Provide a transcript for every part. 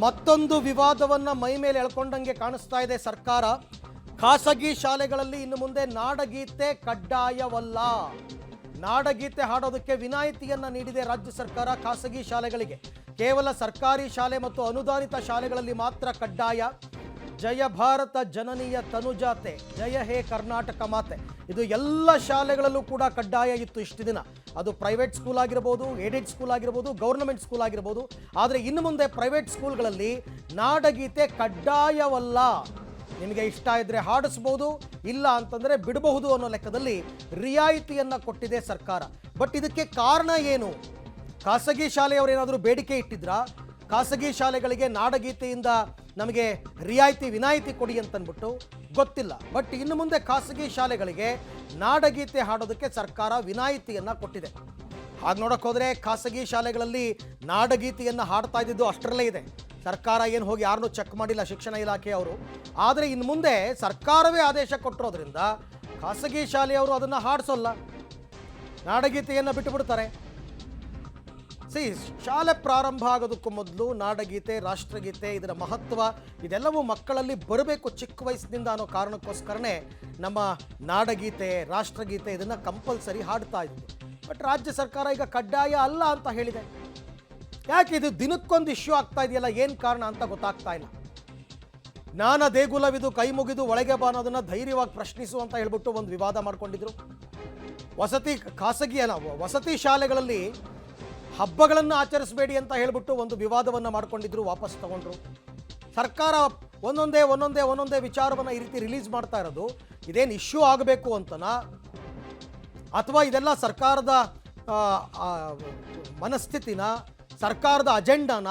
ಮತ್ತೊಂದು ವಿವಾದವನ್ನ ಮೈ ಮೇಲೆ ಎಳ್ಕೊಂಡಂಗೆ ಕಾಣಿಸ್ತಾ ಇದೆ ಸರ್ಕಾರ. ಖಾಸಗಿ ಶಾಲೆಗಳಲ್ಲಿ ಇನ್ನು ಮುಂದೆ ನಾಡಗೀತೆ ಕಡ್ಡಾಯವಲ್ಲ. ನಾಡಗೀತೆ ಹಾಡೋದಕ್ಕೆ ವಿನಾಯಿತಿಯನ್ನ ನೀಡಿದೆ ರಾಜ್ಯ ಸರ್ಕಾರ ಖಾಸಗಿ ಶಾಲೆಗಳಿಗೆ. ಕೇವಲ ಸರ್ಕಾರಿ ಶಾಲೆ ಮತ್ತು ಅನುದಾನಿತ ಶಾಲೆಗಳಲ್ಲಿ ಮಾತ್ರ ಕಡ್ಡಾಯ. ಜಯ ಭಾರತ ಜನನೀಯ ತನುಜಾತೆ, ಜಯ ಹೇ ಕರ್ನಾಟಕ ಮಾತೆ, ಇದು ಎಲ್ಲ ಶಾಲೆಗಳಲ್ಲೂ ಕೂಡ ಕಡ್ಡಾಯ ಇತ್ತು ಇಷ್ಟು ದಿನ. ಅದು ಪ್ರೈವೇಟ್ ಸ್ಕೂಲ್ ಆಗಿರ್ಬೋದು, ಏಡೆಡ್ ಸ್ಕೂಲ್ ಆಗಿರ್ಬೋದು, ಗೌರ್ನಮೆಂಟ್ ಸ್ಕೂಲ್ ಆಗಿರ್ಬೋದು. ಆದರೆ ಇನ್ನು ಮುಂದೆ ಪ್ರೈವೇಟ್ ಸ್ಕೂಲ್ಗಳಲ್ಲಿ ನಾಡಗೀತೆ ಕಡ್ಡಾಯವಲ್ಲ. ನಿಮಗೆ ಇಷ್ಟ ಇದ್ದರೆ ಹಾಡಿಸ್ಬೋದು, ಇಲ್ಲ ಅಂತಂದರೆ ಬಿಡಬಹುದು ಅನ್ನೋ ಲೆಕ್ಕದಲ್ಲಿ ರಿಯಾಯಿತಿಯನ್ನು ಕೊಟ್ಟಿದೆ ಸರ್ಕಾರ. ಬಟ್ ಇದಕ್ಕೆ ಕಾರಣ ಏನು? ಖಾಸಗಿ ಶಾಲೆಯವರೇನಾದರೂ ಬೇಡಿಕೆ ಇಟ್ಟಿದ್ರಾ? ಖಾಸಗಿ ಶಾಲೆಗಳಿಗೆ ನಾಡಗೀತೆಯಿಂದ ನಮಗೆ ರಿಯಾಯಿತಿ ವಿನಾಯಿತಿ ಕೊಡಿ ಅಂತಂದ್ಬಿಟ್ಟು ಗೊತ್ತಿಲ್ಲ. ಬಟ್ ಇನ್ನು ಮುಂದೆ ಖಾಸಗಿ ಶಾಲೆಗಳಿಗೆ ನಾಡಗೀತೆ ಹಾಡೋದಕ್ಕೆ ಸರ್ಕಾರ ವಿನಾಯಿತಿಯನ್ನು ಕೊಟ್ಟಿದೆ. ಹಾಗೆ ನೋಡೋಕೆ ಹೋದರೆ ಖಾಸಗಿ ಶಾಲೆಗಳಲ್ಲಿ ನಾಡಗೀತೆಯನ್ನು ಹಾಡ್ತಾ ಇದ್ದಿದ್ದು ಅಷ್ಟರಲ್ಲೇ ಇದೆ. ಸರ್ಕಾರ ಏನು ಹೋಗಿ ಯಾರನ್ನೂ ಚೆಕ್ ಮಾಡಿಲ್ಲ, ಶಿಕ್ಷಣ ಇಲಾಖೆಯವರು. ಆದರೆ ಇನ್ನು ಮುಂದೆ ಸರ್ಕಾರವೇ ಆದೇಶ ಕೊಟ್ಟಿರೋದ್ರಿಂದ ಖಾಸಗಿ ಶಾಲೆಯವರು ಅದನ್ನು ಹಾಡಿಸೋಲ್ಲ, ನಾಡಗೀತೆಯನ್ನು ಬಿಟ್ಟುಬಿಡ್ತಾರೆ. ಶಾಲೆ ಪ್ರಾರಂಭ ಆಗೋದಕ್ಕೂ ಮೊದಲು ನಾಡಗೀತೆ, ರಾಷ್ಟ್ರಗೀತೆ, ಇದರ ಮಹತ್ವ ಇದೆಲ್ಲವೂ ಮಕ್ಕಳಲ್ಲಿ ಬರಬೇಕು ಚಿಕ್ಕ ವಯಸ್ಸಿನಿಂದ ಅನ್ನೋ ಕಾರಣಕ್ಕೋಸ್ಕರನೇ ನಮ್ಮ ನಾಡಗೀತೆ, ರಾಷ್ಟ್ರಗೀತೆ ಇದನ್ನು ಕಂಪಲ್ಸರಿ ಹಾಡ್ತಾ ಇದ್ವಿ. ಬಟ್ ರಾಜ್ಯ ಸರ್ಕಾರ ಈಗ ಕಡ್ಡಾಯ ಅಲ್ಲ ಅಂತ ಹೇಳಿದೆ. ಯಾಕೆ ಇದು ದಿನಕ್ಕೊಂದು ಇಶ್ಯೂ ಆಗ್ತಾ ಇದೆಯಲ್ಲ, ಏನು ಕಾರಣ ಅಂತ ಗೊತ್ತಾಗ್ತಾ ಇಲ್ಲ. ಜ್ಞಾನ ದೇಗುಲವಿದು ಕೈ ಮುಗಿದು ಒಳಗೆ ಬಾ ಅನ್ನೋದನ್ನು ಧೈರ್ಯವಾಗಿ ಪ್ರಶ್ನಿಸು ಅಂತ ಹೇಳ್ಬಿಟ್ಟು ಒಂದು ವಿವಾದ ಮಾಡ್ಕೊಂಡಿದ್ರು. ವಸತಿ ಶಾಲೆಗಳಲ್ಲಿ ಹಬ್ಬಗಳನ್ನು ಆಚರಿಸಬೇಡಿ ಅಂತ ಹೇಳ್ಬಿಟ್ಟು ಒಂದು ವಿವಾದವನ್ನು ಮಾಡ್ಕೊಂಡಿದ್ರು, ವಾಪಸ್ ತಗೊಂಡ್ರು. ಸರ್ಕಾರ ಒಂದೊಂದೇ ವಿಚಾರವನ್ನು ಈ ರೀತಿ ರಿಲೀಸ್ ಮಾಡ್ತಾ ಇರೋದು ಇದೇನು ಇಶ್ಯೂ ಆಗಬೇಕು ಅಂತನಾ, ಅಥವಾ ಇದೆಲ್ಲ ಸರ್ಕಾರದ ಮನಸ್ಥಿತಿನ, ಸರ್ಕಾರದ ಅಜೆಂಡಾನ?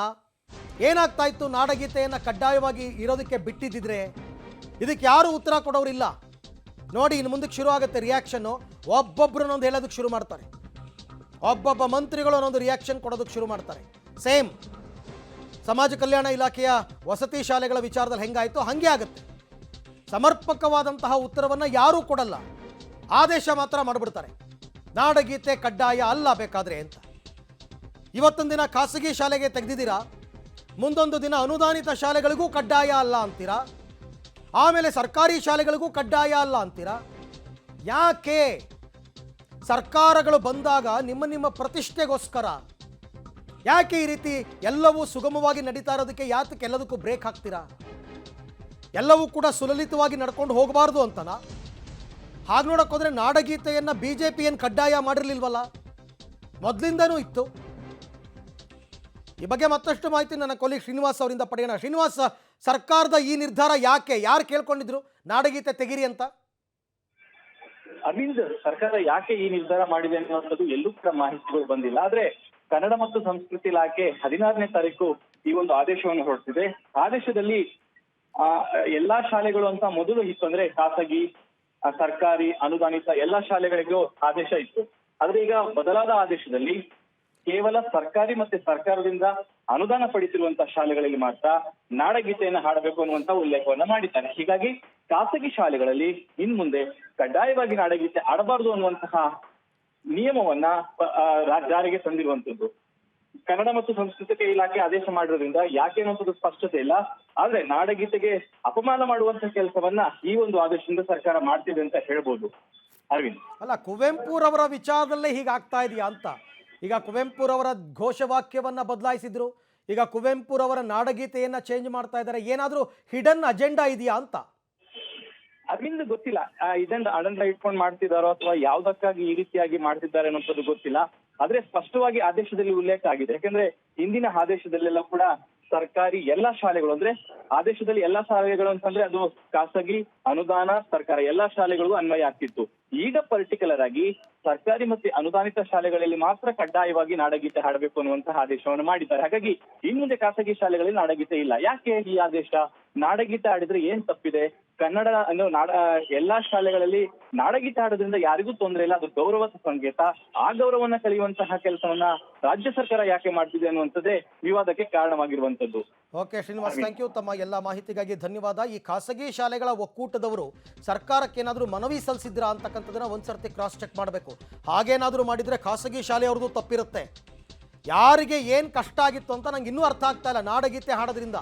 ಏನಾಗ್ತಾ ಇತ್ತು ನಾಡಗೀತೆಯನ್ನು ಕಡ್ಡಾಯವಾಗಿ ಇರೋದಕ್ಕೆ ಬಿಟ್ಟಿದ್ದಿದ್ರೆ? ಇದಕ್ಕೆ ಯಾರೂ ಉತ್ತರ ಕೊಡೋರಿಲ್ಲ. ನೋಡಿ, ಇನ್ನು ಮುಂದಕ್ಕೆ ಶುರು ಆಗುತ್ತೆ ರಿಯಾಕ್ಷನ್ನು. ಒಬ್ಬೊಬ್ಬರನ್ನೊಂದು ಹೇಳೋದಕ್ಕೆ ಶುರು ಮಾಡ್ತಾರೆ, ಒಬ್ಬೊಬ್ಬ ಮಂತ್ರಿಗಳು ಅನ್ನೊಂದು ರಿಯಾಕ್ಷನ್ ಕೊಡೋದಕ್ಕೆ ಶುರು ಮಾಡ್ತಾರೆ. ಸೇಮ್ ಸಮಾಜ ಕಲ್ಯಾಣ ಇಲಾಖೆಯ ವಸತಿ ಶಾಲೆಗಳ ವಿಚಾರದಲ್ಲಿ ಹೆಂಗಾಯಿತು ಹಾಗೆ ಆಗುತ್ತೆ. ಸಮರ್ಪಕವಾದಂತಹ ಉತ್ತರವನ್ನು ಯಾರೂ ಕೊಡಲ್ಲ, ಆದೇಶ ಮಾತ್ರ ಮಾಡಿಬಿಡ್ತಾರೆ. ನಾಡಗೀತೆ ಕಡ್ಡಾಯ ಅಲ್ಲ ಬೇಕಾದರೆ ಅಂತ. ಇವತ್ತೊಂದು ದಿನ ಖಾಸಗಿ ಶಾಲೆಗೆ ತೆಗೆದಿದ್ದೀರಾ, ಮುಂದೊಂದು ದಿನ ಅನುದಾನಿತ ಶಾಲೆಗಳಿಗೂ ಕಡ್ಡಾಯ ಅಲ್ಲ ಅಂತೀರಾ, ಆಮೇಲೆ ಸರ್ಕಾರಿ ಶಾಲೆಗಳಿಗೂ ಕಡ್ಡಾಯ ಅಲ್ಲ ಅಂತೀರಾ. ಯಾಕೆ? ಸರ್ಕಾರಗಳು ಬಂದಾಗ ನಿಮ್ಮ ಪ್ರತಿಷ್ಠೆಗೋಸ್ಕರ ಯಾಕೆ ಈ ರೀತಿ ಎಲ್ಲವೂ ಸುಗಮವಾಗಿ ನಡೀತಾ ಇರೋದಕ್ಕೆ ಯಾತಕ್ಕೆ ಎಲ್ಲದಕ್ಕೂ ಬ್ರೇಕ್ ಹಾಕ್ತೀರಾ? ಎಲ್ಲವೂ ಕೂಡ ಸುಲಲಿತವಾಗಿ ನಡ್ಕೊಂಡು ಹೋಗಬಾರ್ದು ಅಂತನಾ? ಹಾಗೆ ನೋಡೋಕೆ ಹೋದರೆ ನಾಡಗೀತೆಯನ್ನು BJP ಏನು ಕಡ್ಡಾಯ ಮಾಡಿರಲಿಲ್ವಲ್ಲ, ಮೊದಲಿಂದನೂ ಇತ್ತು. ಈ ಬಗ್ಗೆ ಮತ್ತಷ್ಟು ಮಾಹಿತಿ ನನ್ನ ಕೊಲೀಗ್ ಶ್ರೀನಿವಾಸ್ ಅವರಿಂದ ಪಡೆಯೋಣ. ಶ್ರೀನಿವಾಸ್, ಸರ್ಕಾರದ ಈ ನಿರ್ಧಾರ ಯಾಕೆ, ಯಾರು ಕೇಳ್ಕೊಂಡಿದ್ರು ನಾಡಗೀತೆ ತೆಗಿರಿ ಅಂತ? ಅರವಿಂದ್, ಸರ್ಕಾರ ಯಾಕೆ ಈ ನಿರ್ಧಾರ ಮಾಡಿದೆ ಅನ್ನುವಂಥದ್ದು ಎಲ್ಲೂ ಕೂಡ ಮಾಹಿತಿಗಳು ಬಂದಿಲ್ಲ. ಆದ್ರೆ ಕನ್ನಡ ಮತ್ತು ಸಂಸ್ಕೃತಿ ಇಲಾಖೆ 16ನೇ ತಾರೀಕು ಈ ಒಂದು ಆದೇಶವನ್ನು ಹೊರಡಿಸಿದೆ. ಆದೇಶದಲ್ಲಿ ಎಲ್ಲಾ ಶಾಲೆಗಳು ಅಂತ ಮೊದಲು ಇತ್ತು, ಅಂದ್ರೆ ಖಾಸಗಿ, ಸರ್ಕಾರಿ, ಅನುದಾನಿತ ಎಲ್ಲಾ ಶಾಲೆಗಳಿಗೂ ಆದೇಶ ಇತ್ತು. ಆದ್ರೆ ಈಗ ಬದಲಾದ ಆದೇಶದಲ್ಲಿ ಕೇವಲ ಸರ್ಕಾರಿ ಮತ್ತೆ ಸರ್ಕಾರದಿಂದ ಅನುದಾನ ಪಡಿಸಿರುವಂತಹ ಶಾಲೆಗಳಲ್ಲಿ ಮಾತ್ರ ನಾಡಗೀತೆಯನ್ನು ಹಾಡಬೇಕು ಅನ್ನುವಂತ ಉಲ್ಲೇಖವನ್ನ ಮಾಡಿದ್ದಾರೆ. ಹೀಗಾಗಿ ಖಾಸಗಿ ಶಾಲೆಗಳಲ್ಲಿ ಇನ್ ಮುಂದೆ ಕಡ್ಡಾಯವಾಗಿ ನಾಡಗೀತೆ ಆಡಬಾರದು ಅನ್ನುವಂತಹ ನಿಯಮವನ್ನ ಜಾರಿಗೆ ತಂದಿರುವಂತದ್ದು. ಕನ್ನಡ ಮತ್ತು ಸಂಸ್ಕೃತಿ ಇಲಾಖೆ ಆದೇಶ ಮಾಡಿರೋದ್ರಿಂದ ಯಾಕೆ ಅನ್ನುವಂಥದ್ದು ಸ್ಪಷ್ಟತೆ ಇಲ್ಲ. ಆದ್ರೆ ನಾಡಗೀತೆಗೆ ಅಪಮಾನ ಮಾಡುವಂತಹ ಕೆಲಸವನ್ನ ಈ ಒಂದು ಆದೇಶದಿಂದ ಸರ್ಕಾರ ಮಾಡ್ತಿದೆ ಅಂತ ಹೇಳ್ಬೋದು. ಅರವಿಂದ್, ಅಲ್ಲ, ಕುವೆಂಪುರವರ ವಿಚಾರದಲ್ಲೇ ಹೀಗಾಗ್ತಾ ಇದೆಯಾ ಅಂತ? ಈಗ ಕುವೆಂಪುರವರ ಘೋಷವಾಕ್ಯವನ್ನ ಬದಲಾಯಿಸಿದ್ರು, ಈಗ ಕುವೆಂಪುರವರ ನಾಡಗೀತೆಯನ್ನ ಚೇಂಜ್ ಮಾಡ್ತಾ ಇದ್ದಾರೆ. ಏನಾದ್ರೂ ಹಿಡನ್ ಅಜೆಂಡಾ ಇದೆಯಾ ಅಂತ? ಅರವಿಂದ್, ಗೊತ್ತಿಲ್ಲ. ಇದನ್ನ ಅಡಂಡ ಇಟ್ಕೊಂಡು ಮಾಡ್ತಿದ್ದಾರೋ ಅಥವಾ ಯಾವ್ದಕ್ಕಾಗಿ ಈ ರೀತಿಯಾಗಿ ಮಾಡ್ತಿದ್ದಾರೆ ಅನ್ನೋದು ಗೊತ್ತಿಲ್ಲ. ಆದ್ರೆ ಸ್ಪಷ್ಟವಾಗಿ ಆದೇಶದಲ್ಲಿ ಉಲ್ಲೇಖ ಆಗಿದೆ. ಯಾಕಂದ್ರೆ ಹಿಂದಿನ ಆದೇಶದಲ್ಲೆಲ್ಲ ಕೂಡ ಸರ್ಕಾರಿ ಎಲ್ಲಾ ಶಾಲೆಗಳು, ಅಂದ್ರೆ ಆದೇಶದಲ್ಲಿ ಎಲ್ಲಾ ಶಾಲೆಗಳು ಅಂತಂದ್ರೆ ಅದು ಖಾಸಗಿ, ಅನುದಾನ, ಸರ್ಕಾರ ಎಲ್ಲಾ ಶಾಲೆಗಳಿಗೂ ಅನ್ವಯ ಆಗ್ತಿತ್ತು. ಈಗ ಪರ್ಟಿಕ್ಯುಲರ್ ಆಗಿ ಸರ್ಕಾರಿ ಮತ್ತೆ ಅನುದಾನಿತ ಶಾಲೆಗಳಲ್ಲಿ ಮಾತ್ರ ಕಡ್ಡಾಯವಾಗಿ ನಾಡಗೀತೆ ಹಾಡಬೇಕು ಅನ್ನುವಂತಹ ಆದೇಶವನ್ನು ಮಾಡಿದ್ದಾರೆ. ಹಾಗಾಗಿ ಇನ್ ಮುಂದೆ ಖಾಸಗಿ ಶಾಲೆಗಳಲ್ಲಿ ನಾಡಗೀತೆ ಇಲ್ಲ. ಯಾಕೆ ಈ ಆದೇಶ? ನಾಡಗೀತೆ ಆಡಿದ್ರೆ ಏನ್ ತಪ್ಪಿದೆ? ಕನ್ನಡ ಅನ್ನೋ ಎಲ್ಲಾ ಶಾಲೆಗಳಲ್ಲಿ ನಾಡಗೀತೆ ಆಡೋದ್ರಿಂದ ಯಾರಿಗೂ ತೊಂದರೆ ಇಲ್ಲ, ಅದು ಗೌರವದ ಸಂಕೇತ. ಆ ಗೌರವವನ್ನ ಕಲಿಯುವಂತಹ ಕೆಲಸವನ್ನ ರಾಜ್ಯ ಸರ್ಕಾರ ಯಾಕೆ ಮಾಡ್ತಿದೆ ಅನ್ನುವಂಥದ್ದೇ ವಿವಾದಕ್ಕೆ ಕಾರಣವಾಗಿರುವಂತದ್ದು. Okay Srinivas, thank you. ತಮ್ಮ ಎಲ್ಲ ಮಾಹಿತಿಗಾಗಿ ಧನ್ಯವಾದ. ಈ ಖಾಸಗಿ ಶಾಲೆಗಳ ಒಕ್ಕೂಟದವರು ಸರ್ಕಾರಕ್ಕೆ ಏನಾದರೂ ಮನವಿ ಸಲ್ಲಿಸಿದ್ರಾ ಅಂತಕ್ಕಂಥದ್ದನ್ನ ಒಂದ್ಸರ್ತಿ ಕ್ರಾಸ್ ಚೆಕ್ ಮಾಡಬೇಕು. ಹಾಗೇನಾದರೂ ಮಾಡಿದ್ರೆ ಖಾಸಗಿ ಶಾಲೆಯವ್ರದ್ದು ತಪ್ಪಿರುತ್ತೆ. ಯಾರಿಗೆ ಏನು ಕಷ್ಟ ಆಗಿತ್ತು ಅಂತ ನಂಗೆ ಇನ್ನೂ ಅರ್ಥ ಆಗ್ತಾ ಇಲ್ಲ ನಾಡಗೀತೆ ಹಾಡೋದ್ರಿಂದ.